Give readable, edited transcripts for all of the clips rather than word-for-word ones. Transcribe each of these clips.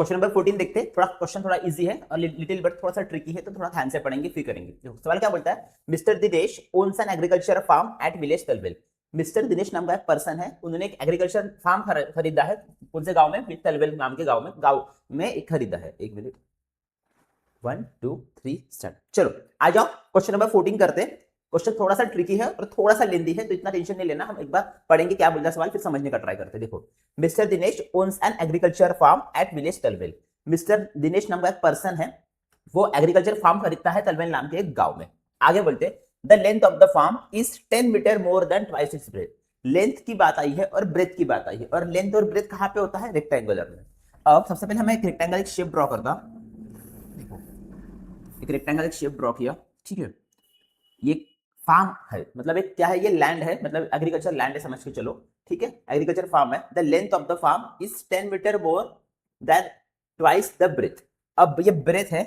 Question number 14 देखते हैं। थोड़ा क्वेश्चन थोड़ा इजी है और लिटिल बट थोड़ा सा ट्रिकी है, तो थोड़ा ध्यान से पढ़ेंगे फिर करेंगे। देखो सवाल क्या बोलता है, mister Dinesh owns an agriculture farm at village Talwel. Mister Dinesh नाम का एक पर्सन है, उन्होंने एक एग्रीकल्चर फार्म खरीदा है। कौन से गांव में? तलवेल नाम के गांव में एक खरीदा है। एक मिनट, 1 2 3 स्टार्ट। चलो आ जाओ, क्वेश्चन नंबर 14 करते हैं। क्वेश्चन थोड़ा सा ट्रिकी है और थोड़ा सा लेंदी है, तो इतना टेंशन नहीं लेना। हम एक बार पढ़ेंगे क्या बोल रहा है सवाल, फिर समझने का ट्राई करते हैं। देखो, mister Dinesh owns an agriculture farm at village Talwel. Mister Dinesh नाम का एक पर्सन है, वो एग्रीकल्चर फार्म खरीदता है तलवेल नाम के एक गांव में। आगे बोलते, the length of the farm is 10 metre more than twice its breadth. Length की बात आई है और ब्रेथ की बात आई है, और लेंथ और ब्रेथ कहां पे होता है? रेक्टेंगुलर में। अब सबसे पहले हमें एक रेक्टेंगल एक शेप ड्रॉ करता। देखो, एक रेक्टेंगल एक शेप ड्रॉ किया, ठीक है। ये फार्म है, मतलब एक क्या है, ये लैंड है, मतलब एग्रीकल्चर लैंड है, समझ के चलो, ठीक है। एग्रीकल्चर फार्म है। The length of the farm is 10 metre more than twice the breadth. अब ये ब्रेथ है,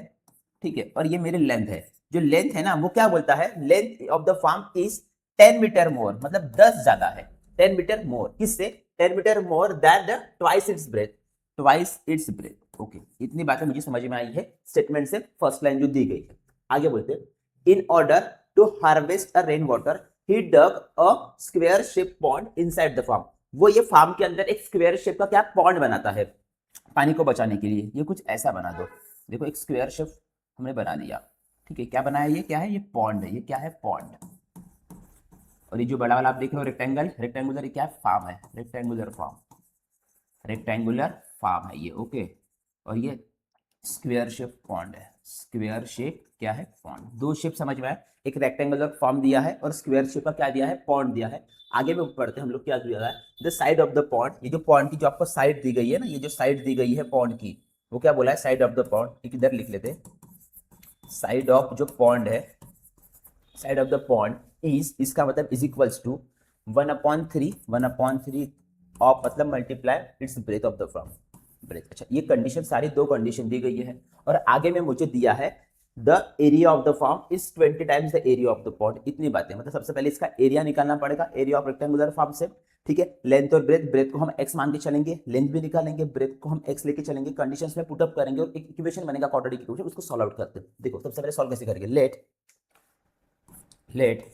ठीक है, और ये मेरी लेंथ है। जो लेंथ है ना, वो क्या बोलता है, length of the farm is 10 metre more, मतलब 10 ज्यादा है। 10 मीटर मोर किससे? 10 metre more than the twice its breadth. Twice its breadth. Okay, इतनी बातें मुझे समझ में आई है स्टेटमेंट से, फर्स्ट लाइन जो दी गई है। आगे बोलते हैं, in order to harvest a rain water he dug a square shape pond inside the farm. वो ये फार्म के अंदर एक स्क्वायर शेप का क्या पॉन्ड बनाता है पानी को बचाने के लिए। ये कुछ ऐसा बना दो। देखो, एक स्क्वायर शेप हमने बना दिया, ठीक है। क्या बनाया? ये क्या है? ये पॉन्ड है। ये क्या है? पॉन्ड। और ये जो बड़ा वाला आप देख रहे हो रेक्टेंगल, रेक्टेंगुलर, ये क्या है? फार्म है। रेक्टेंगुलर फार्म, रेक्टेंगुलर फार्म है ये, ओके। और ये स्क्वायर शेप पॉन्ड है। स्क्वायर शेप क्या है? पॉन्ड। दो शेप समझ में आया, एक रेक्टेंगुलर फॉर्म दिया है और स्क्वायर शेप का क्या दिया है? पॉन्ड दिया है। आगे में पढ़ते हैं हम लोग, क्या दिया है? The side of the pond. ये जो पॉन्ड की जो आपको साइड दी गई है ना, ये जो साइड दी गई है पॉन्ड की, वो क्या बोला है? Side of the pond. इधर लिख लेते हैं, साइड ऑफ जो पॉन्ड है, side of the pond is, इसका मतलब इज इक्वल्स टू 1/3, 1/3 ऑफ, मतलब multiply its breadth of the farm, breadth. अच्छा, ये कंडीशन सारी दो कंडीशन दी गई है, और आगे में मुझे दिया है the area of the form is 20 times the area of the pond. इतनी बातें, मतलब सबसे पहले इसका एरिया निकालना पड़ेगा, एरिया ऑफ रेक्टेंगुलर फॉर्म से, ठीक है। लेंथ और ब्रेथ, ब्रेथ को हम x मान के चलेंगे, लेंथ भी निकालेंगे, ब्रेथ को हम x लेके चलेंगे, कंडीशंस में पुटअप करेंगे और एक इक्वेशन बनेगा क्वाड्रेटिक इक्वेशन, उसको सॉल्व आउट करते हैं। देखो, सबसे पहले सॉल्व कैसे करेंगे? लेट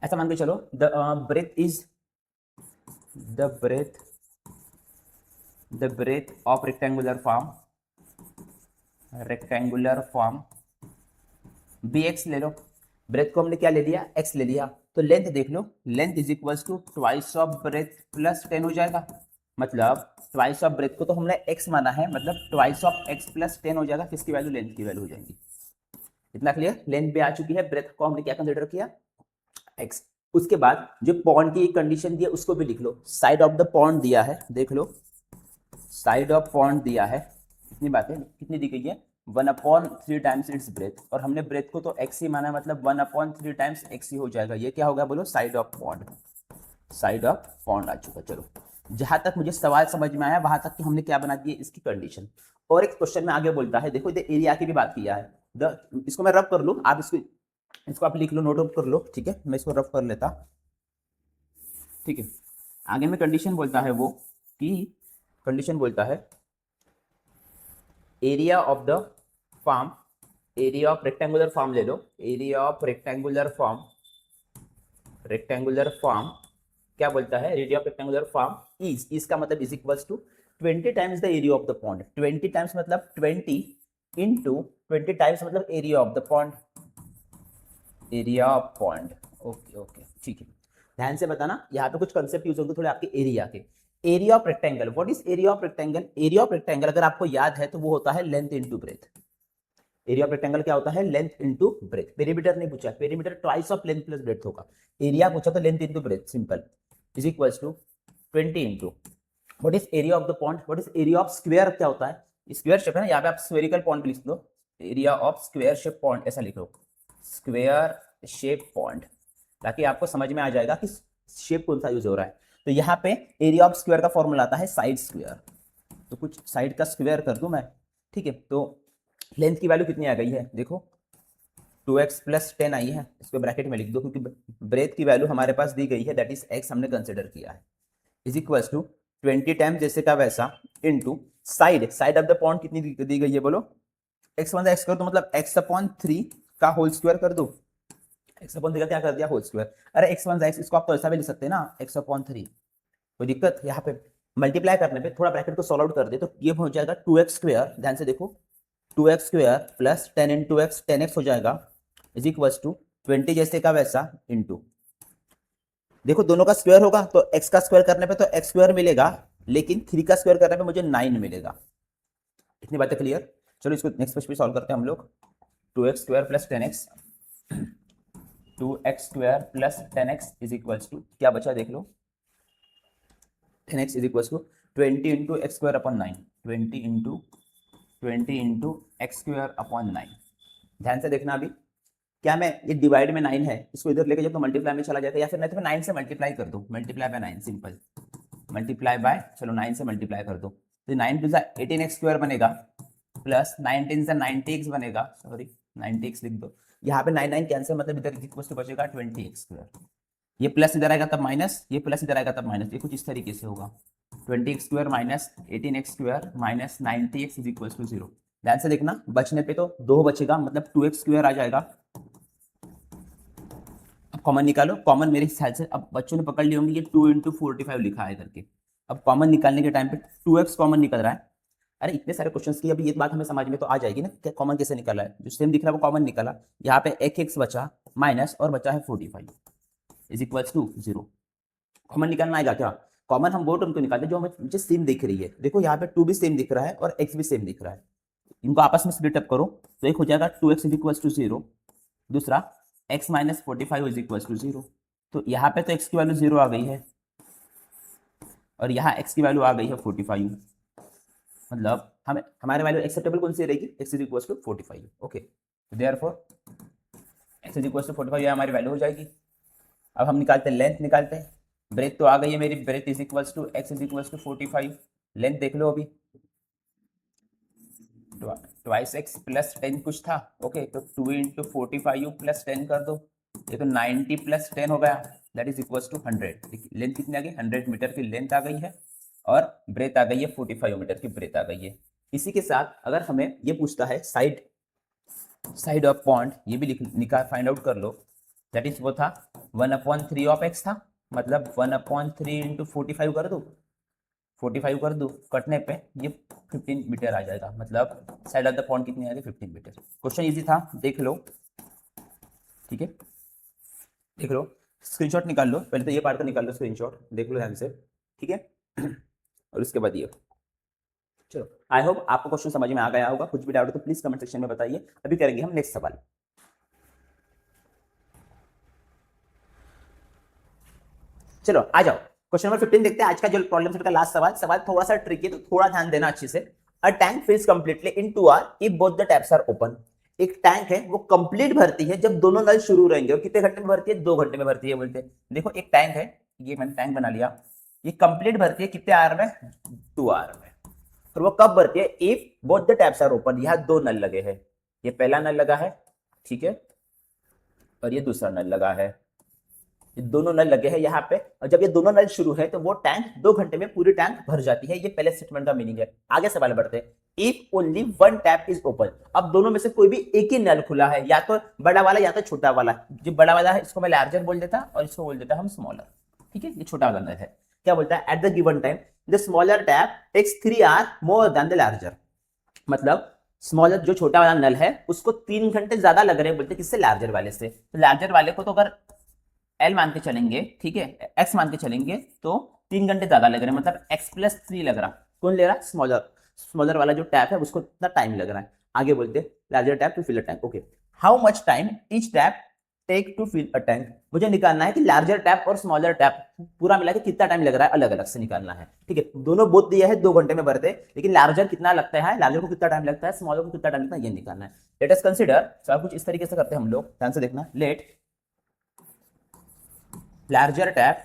ऐसा मान के चलो, the breadth is the breadth of rectangular farm bx ले लो। ब्रेथ को हमने क्या ले लिया? x ले लिया। तो लेंथ देख लो, length is equals to twice of breadth plus 10 हो जाएगा। मतलब ट्वाइस ऑफ ब्रेथ को तो हमने x माना है, मतलब ट्वाइस ऑफ x प्लस 10 हो जाएगा। किसकी वैल्यू? लेंथ की वैल्यू हो जाएगी। इतना क्लियर? लेंथ भी आ चुकी है, ब्रेथ को हमने क्या कंसिडर किया? x। उसके बाद जो पॉन्ड की कंडीशन दी है उसको भी लिख लो। साइड ऑफ द पॉन्ड दिया है, देख लो, साइड ऑफ पॉन्ड दिया है। इतनी बातें कितनी दी गई है? 1/3 टाइम्स इट्स ब्रेथ, और हमने ब्रेथ को तो x ही माना, मतलब 1/3 टाइम्स x ही हो जाएगा। ये क्या होगा बोलो? Side of pond. Side of pond आ चुका। चलो, जहां तक मुझे सवाल समझ में आया वहां तक कि हमने क्या बना दिया इसकी कंडीशन। और एक क्वेश्चन में आगे बोलता है, देखो, इधर एरिया की भी बात किया है। इसको मैं रब कर लूं, आप इसको आप लिख लो, नोट आउट कर लो, ठीक है। मैं इसको रफ कर लेता, ठीक है। आगे में कंडीशन बोलता है वो, कि कंडीशन बोलता है area of the farm, area of rectangular farm ले लो, एरिया ऑफ रेक्टेंगुलर फार्म क्या बोलता है? Area of rectangular farm is, इसका मतलब is equals to 20 times the area of the pond. 20 times मतलब 20 इंटू 20 टाइम्स मतलब area of the pond, area of pond. Okay okay, ठीक है। ध्यान से बताना, यहाँ पे कुछ कंसेप्ट यूज होंगे थोड़े आपके एरिया के। Area of rectangle, what is area of rectangle? Area of rectangle अगर आपको याद है तो वो होता है length into breadth. Area of rectangle क्या होता है? Length into breadth. पेरीमीटर नहीं पूछा, perimeter twice of length plus breadth होगा। एरिया पूछा तो length into breadth, simple, is equals to 20 into what is area of the pond, what is area of square, क्या होता है? स्क्वायर शेप है ना, यहाँ पे आप स्फेरिकल पॉन्ड लिख दो, area of square shape pond ऐसा लिखो, स्क्वायर शेप पॉन्ड, ताकि आपको समझ में आ जाएगा कि शेप कौन सा यूज हो रहा है। तो यहाँ पे एरिया ऑफ स्क्वायर का फॉर्मूला आता है साइड स्क्वायर, तो कुछ साइड का स्क्वायर कर दूं मैं, ठीक है। तो लेंथ की वैल्यू कितनी आ गई है? देखो, 2x प्लस 10 आई है, इसको ब्रैकेट में लिख दो, क्योंकि ब्रेथ की वैल्यू हमारे पास दी गई है, दैट इज x हमने कंसिडर किया है, इज इक्वल्स टू 20 टाइम्स जैसे का वैसा into side side of the point कितनी दी गई है बोलो, x1 x कर दो, मतलब x/3 का होल स्क्वायर कर दो, x/3 का क्या कर दिया होल स्क्वायर। अरे x1 x, इसको आप तो ऐसा भी लिख सकते हैं ना x/3, कोई दिक्कत। यहाँ पे मल्टीप्लाई करने पे थोड़ा ब्रैकेट को सॉल्व आउट कर दे तो ये हो जाएगा 2x², ध्यान से देखो 2x² plus 10 into x 10x हो जाएगा इज इक्वल टू 20 जैसे का वैसा इंटू, देखो दोनों का स्क्वायर होगा तो x का स्क्वायर करने पे तो x² मिलेगा, लेकिन 3 का स्क्वायर करने पे मुझे 9 मिलेगा। इतनी बातें क्लियर। चलो इसको नेक्स्ट पेज पे सॉल्व करते हैं हम लोग। 2x² plus 10x, 2x² plus 10x is equal to क्या बचा देख लो, 10x is equal to 20 into x² upon 9, 20 into x² upon 9। ध्यान से देखना अभी, क्या मैं ये डिवाइड में 9 है, इसको इधर लेके जब तो मल्टीप्लाई में चला जाएगा, या फिर नहीं तो 9 से मल्टीप्लाई कर दो, multiply by 9 simple, multiply by चलो 9 से मल्टीप्लाई कर दो तो 9 टू 18x² बनेगा प्लस 19 से 90x बनेगा, सॉरी 90x लिख दो, यहाँ पे 9 9 कैंसिल, मतलब इधर इक्वल बचेगा 20x², ये प्लस इधर आएगा तब माइनस, ये प्लस इधर आएगा तब माइनस, ये कुछ इस तरीके से होगा 20x² minus 18x² minus 90x is equal to 0। ध्यान से देखना, बचने पे तो 2 बचेगा, मतलब 2x² आ जाएगा। अब कॉमन निकालो, कॉमन मेरे हिसाब से अब बच्चों ने पकड़ ली होंगी ये 2 इंटू 45 लिखा है करके। अब कॉमन निकालने के टाइम पे 2x कॉमन निकल रहा है। अरे इतने सारे क्वेश्चंस की अभी ये बात हमें समझ में तो आ जाएगी ना, क्या कॉमन कैसे निकला है, जो सेम दिख रहा है वो कॉमन निकला, यहाँ पे एक x बचा माइनस और बचा है 45 इज इक्वल टू 0। कॉमन निकालना आएगा क्या, कॉमन हम वो टर्म को निकालते हैं जो हमें मुझे सेम दिख रही है। देखो यहाँ पे 2 भी सेम दिख रहा है और x भी सेम दिख रहा है, इनको आपस में स्प्लिट अप करो तो एक हो जाएगा 2x इज इक्वल टू 0, दूसरा x minus 45 is equal to 0। तो यहाँ पे तो x की वैल्यू 0 आ गई है और यहाँ x की वैल्यू आ गई है 45, मतलब हमें हमारे वैल्यू एक्सेप्टेबल कौन सी रहेगी, x is equal to 45। Okay, therefore x is equal to 45 ये हमारी वैल्यू हो जाएगी। अब हम निकालते हैं लेंथ, निकालते हैं, ब्रेथ तो आ गई है मेरी, breadth is equal to x is equal to 45, length देख लो अभी ट्वाइस x प्लस 10 कुछ था, ओके तो 2 इंटू 45 प्लस 10 कर दो, ये तो 90 प्लस 10 हो गया, that is equal to 100। Length कितनी आ गई, 100 मीटर की लेंथ आ गई है और ब्रेथ आ गई है 45 मीटर की ब्रेथ आ गई है। इसी के साथ अगर हमें ये पूछता है साइड ऑफ पॉइंट, ये भी निकाल फाइंड आउट कर लो, दैट इज वो था 1/3 ऑफ x था, मतलब 1/3 इंटू 45 कर दो, 45 कर दो, कटने पे ये 15 मीटर आ जाएगा, मतलब साइड ऑफ द पॉइंट कितनी आ गई 15 मीटर। क्वेश्चन इजी था, देख लो, ठीक है देख लो, स्क्रीनशॉट निकाल लो, पहले तो ये पार्ट का निकाल लो स्क्रीनशॉट, देख लो ध्यान से, ठीक है और उसके बाद ये। चलो आई होप आपको क्वेश्चन समझ में आ गया होगा, कुछ भी डाउट हो तो प्लीज कमेंट सेक्शन में बताइए। अभी करेंगे हम नेक्स्ट सवाल। चलो आ जाओ, क्वेश्चन नंबर 15 देखते हैं, आज का जो प्रॉब्लम सेट का लास्ट सवाल थोड़ा सा ट्रिकी है तो थोड़ा ध्यान देना अच्छे से। A tank fills completely in 2 hour if both the taps are open. एक टैंक है वो कंप्लीट भरती है जब दोनों नल शुरू रहेंगे, और कितने घंटे में भरती है, 2 घंटे में भरती है बोलते हैं। देखो एक टैंक है, ये मैंने टैंक बना लिया, ये कंप्लीट भरती है कितने आवर में, 2 आवर में। और वो कब भरती है, if both the taps are open, यहां 2 नल लगे हैं, ये पहला नल लगा है, ठीक है, और ये दूसरा नल लगा है, ये दोनों नल लगे हैं यहाँ पे, और जब ये दोनों नल शुरू है तो वो टैंक 2 घंटे में पूरी टैंक भर जाती है। ये पहले स्टेटमेंट का मीनिंग है। आगे सवाल बढ़ते हैं, if only one tap is open. अब दोनों में से कोई भी एक ही नल खुला है, या तो बड़ा वाला या तो छोटा वाला। जो बड़ा वाला है इसको मैं लार्जर बोल देता और इसको बोल देता हम स्मॉलर, ठीक है, ये छोटा वाला नल है। क्या बोलता है, at the given time the smaller tap takes 3 hour more than the larger. मतलब स्मॉलर जो छोटा वाला नल है उसको 3 घंटे ज्यादा लग रहे हैं, बोलते किससे, लार्जर वाले से। तो लार्जर वाले को तो अगर L मान के चलेंगे, ठीक है, x मान के चलेंगे तो 3 घंटे ज्यादा लग रहे हैं, मतलब x+3 लग रहा। कौन ले रहा, स्मॉलर वाला जो टैप है उसको इतना टाइम लग रहा है। आगे बोलते larger tap to fill a tank. Okay, how much time each tap take to fill a tank. मुझे निकालना है कि लार्जर टैप और स्मॉलर टैप पूरा मिला के कितना टाइम लग रहा है, अलग अलग से निकालना है, ठीक है। दोनों बोथ दिया है 2 घंटे में भरते, लेकिन लार्जर कितना लगता है, लार्जर को कितना टाइम लगता है, स्मॉलर को कितना टाइम लगता है, ये निकालना है। लेट अस कंसीडर, सब कुछ इस तरीके से करते हैं हम लोग, ध्यान से देखना। Let larger tap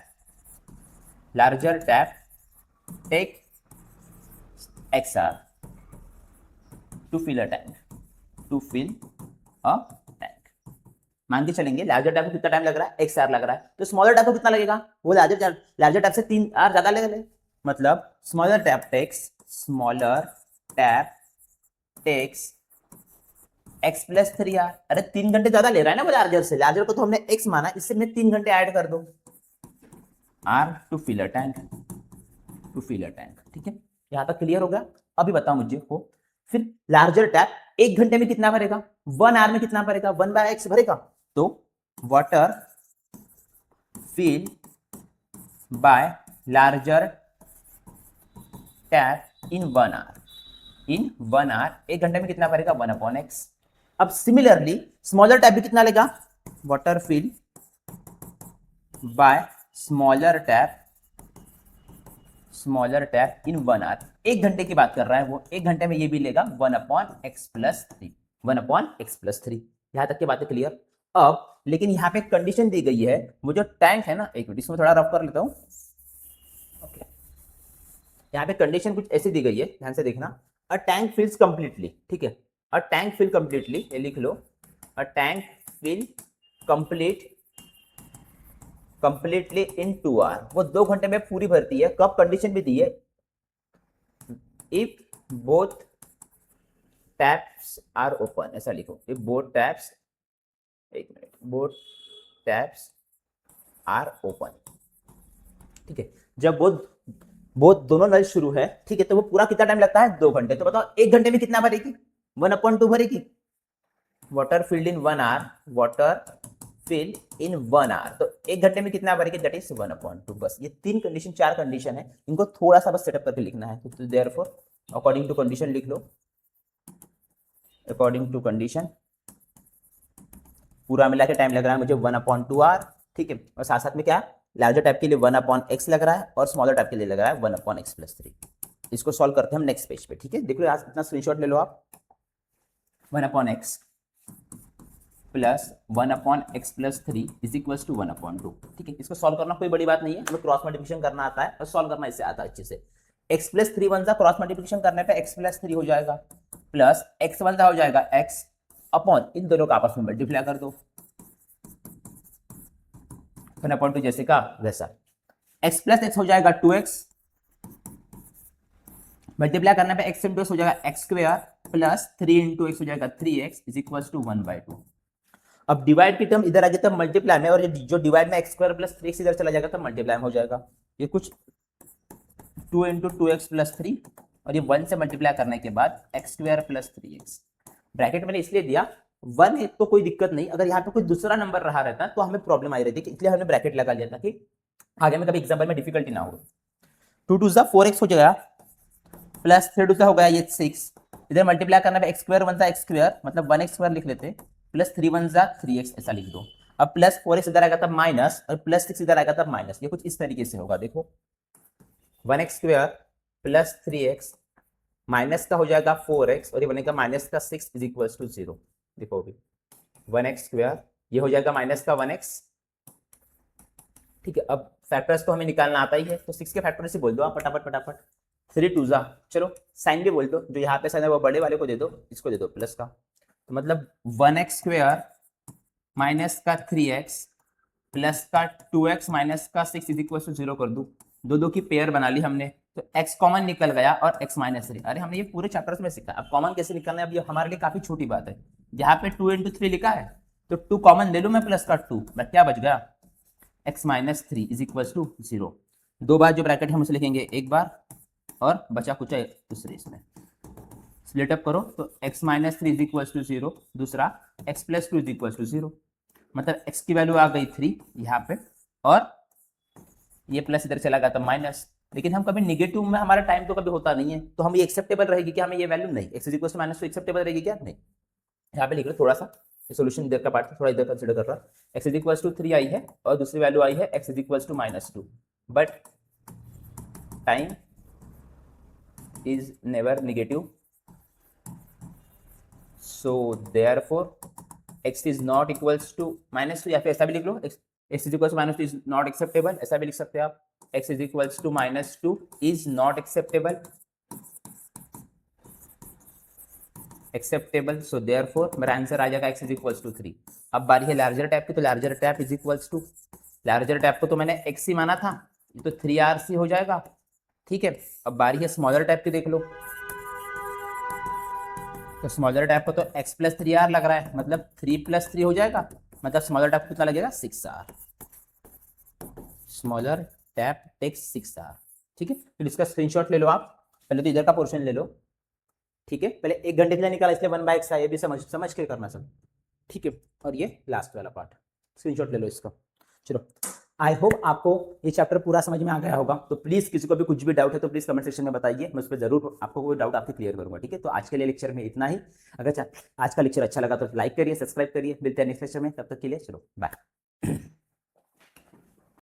take x hour to fill a tank, मान के चलेंगे लार्जर टैप को कितना टाइम लग रहा है, x आवर लग रहा है, तो स्मॉलर टैप को कितना लगेगा, वो लार्जर टैप से 3 आवर ज्यादा लगेगा, मतलब smaller tap takes smaller tap takes x plus 3r। अरे 3 घंटे ज्यादा ले रहा है ना वो लार्जर से, लार्जर को तो हमने x माना, इससे मैं 3 घंटे ऐड कर दो r to fill a tank, to fill a tank. ठीक है, यहां तक क्लियर हो गया। अभी बताओ मुझे को, फिर लार्जर टैप 1 घंटे में कितना भरेगा, 1 आवर में कितना भरेगा, 1/x भरेगा। तो water fill by larger tap in 1 hour, in 1 hour 1 घंटे में कितना भरेगा, 1/x। अब सिमिलरली स्मॉलर टैप भी कितना लेगा, water fill by smaller tap in 1 hour, 1 घंटे की बात कर रहा है वो, 1 घंटे में ये भी लेगा 1/x प्लस 3, 1/x प्लस 3। यहां तक की बात है क्लियर। अब लेकिन यहाँ पे कंडीशन दी गई है, वो जो टैंक है ना, एक मिनट इसमें थोड़ा रफ कर लेता हूं। ओके, यहाँ पे कंडीशन कुछ ऐसी दी गई है, ध्यान से देखना। अ टैंक फिल्स कंप्लीटली, ठीक है, अ टैंक फिल कंप्लीटली, ये लिख लो, a tank fill completely in 2 hour, वो 2 घंटे में पूरी भरती है। कब कंडीशन भी दी है, if both taps are open, ऐसा लिखो, इफ बोथ टैप्स, एक minute, both taps are open. ठीक है, जब वो दोनों नल शुरू है, ठीक है, तो वो पूरा कितना टाइम लगता है, 2 घंटे। तो बताओ 1 घंटे में कितना भरेगी, 1/2 भरेगी। Water filled in 1 hour, water fill in 1 hour, तो 1 घंटे में कितना भरेगी, दैट इज 1/2। बस ये 3 कंडीशन 4 कंडीशन है, इनको थोड़ा सा बस सेटअप करके लिखना है। तो देयरफॉर अकॉर्डिंग टू कंडीशन लिख लो, अकॉर्डिंग टू कंडीशन, पूरा मिला के टाइम लग रहा है मुझे 1/2 आवर। ठीक है, और साथ साथ में क्या, लार्जर टाइप के लिए 1/x लग रहा है, और स्मॉलर टाइप के लिए लग रहा है 1/x प्लस 3। इसको सॉल्व करते हैं हम नेक्स्ट पेज पे। ठीक है, देख लो इतना स्क्रीनशॉट ले लो आप, 1/x plus 1/x plus 3 is equal to 1/2। ठीक है, इसको सॉल्व करना कोई बड़ी बात नहीं है, हमें क्रॉस मल्टीप्लिकेशन करना आता है और सॉल्व करना इससे आता है अच्छे से। x प्लस 3 वन जा, क्रॉस मल्टीप्लिकेशन करने पे x प्लस 3 हो जाएगा, प्लस x वन जा हो जाएगा x अपॉन, इन दोनों का आपस में मल्टीप्लाई कर दो, 1/2 जैसे का वैसा। x प्लस x हो जाएगा 2x, मल्टीप्लाई करने पे x इंटू x हो जाएगा x square, plus 3 into x हो जाएगा 3x इज इक्वल टू 1/2। अब डिवाइड की टर्म इधर आ गई तब मल्टीप्लाई में, और जो डिवाइड में x स्क्वायर प्लस 3x इधर चला जाएगा तब मल्टीप्लाई में हो जाएगा। ये कुछ 2 इंटू 2x प्लस 3, और ये 1 से मल्टीप्लाई करने के बाद x square plus 3x। Bracket मैंने इसलिए दिया, 1 है तो कोई दिक्कत नहीं, अगर यहाँ पे कोई दूसरा नंबर रहा रहता तो हमें प्रॉब्लम आई रहती, इसलिए हमने ब्रैकेट लगा लिया था कि आगे में कभी एग्जाम्पल में डिफिकल्टी ना हो। 2 2 4x हो जाएगा, प्लस 3 2 हो गया ये 6, इधर मल्टीप्लाई करना है x स्क्वायर 1 x स्क्वायर, मतलब 1x स्क्वायर लिख लेते, प्लस 3 1 3x ऐसा लिख दो। अब प्लस 4x इधर आएगा तब माइनस, और प्लस 6 इधर आएगा तब माइनस। ये कुछ इस तरीके से होगा, देखो 1x square plus 3x minus का हो जाएगा 4x, और ये बनेगा माइनस का 6 इज इक्वल टू 0। देखो अभी 1x स्क्वायर, ये हो जाएगा माइनस का 1x। ठीक है, अब फैक्टर्स तो हमें निकालना आता ही है, तो 6 के फैक्टर से बोल दो आप फटाफट फटाफट, 3 2 जा, चलो साइन भी बोल दो, जो यहाँ पे साइन है वो बड़े वाले को दे दो, इसको दे दो प्लस का, तो मतलब 1x स्क्वायर माइनस का 3x प्लस का 2x माइनस का 6 इज इक्वल टू 0 कर दूं, दो दो की पेयर बना ली हमने, तो x कॉमन निकल गया और x माइनस 3। अरे हमने ये पूरे चैप्टर्स में सीखा, अब कॉमन कैसे निकलना है अब ये हमारे लिए काफी छोटी बात है। यहाँ पे 2 इंटू 3 लिखा है, तो 2 कॉमन ले लूं मैं, प्लस का 2, मैं क्या बच गया, x minus 3 is equal to 0। दो बार जो ब्रैकेट हम उसे लिखेंगे एक बार, और बचा कुचा दूसरे इसमें स्प्लिट अप करो, तो x minus 3 is equal to 0, दूसरा x plus 2 is equal to 0, मतलब x की वैल्यू आ गई 3 यहाँ पे, और ये प्लस इधर चला गया था माइनस। लेकिन हम कभी निगेटिव में, हमारा टाइम तो कभी होता नहीं है, तो हम ये एक्सेप्टेबल रहेगी क्या, हमें ये वैल्यू नहीं, x is equal to minus 2 acceptable रहेगी क्या, नहीं। यहाँ पे लिख लो थोड़ा सा, सोल्यूशन इधर का पार्ट थोड़ा इधर कंसीडर कर रहा, x इज इक्वल टू 3 आई है, और दूसरी वैल्यू आई है x is equal to minus 2, but time is never negative, so therefore x is not equals to minus 2, या फिर ऐसा भी लिख लो x is equals to minus 2 is not acceptable, ऐसा भी लिख सकते हैं आप, x is equals to minus 2 is not acceptable, so therefore मेरा आंसर आ जाएगा x is equals to 3। अब बारी है लार्जर टैप की, तो larger tap is equals to, larger tap को तो मैंने x ही माना था, ये तो 3RC हो जाएगा, ठीक है, अब बारी है स्मॉलर टाइप की, देख लो। तो स्मॉलर टाइप को तो x+3r लग रहा है, मतलब 3+3 हो जाएगा, मतलब स्मॉलर टाइप को कितना लगेगा 6r। Smaller tap takes 6r। ठीक है, फिर इसका स्क्रीनशॉट ले लो आप, पहले तो इधर का पोर्शन ले लो। ठीक है, पहले 1 घंटे के लिए निकाला, इसलिए 1/x है, ये भी समझ समझ के करना सब। ठीक है, और ये लास्ट वाला पार्ट, स्क्रीनशॉट ले लो इसका। चलो, आई होप आपको ये चैप्टर पूरा समझ में आ गया होगा। तो प्लीज किसी को भी कुछ भी डाउट है तो प्लीज कमेंट सेक्शन में बताइए, मैं उस पर जरूर आपको कोई डाउट आपके क्लियर करूंगा। ठीक है, तो आज के लिए लेक्चर में इतना ही। अगर आज का लेक्चर अच्छा लगा तो लाइक करिए, सब्सक्राइब करिए, मिलते हैं नेक्स्ट लेक्चर में, तब तक के लिए चलो बाय।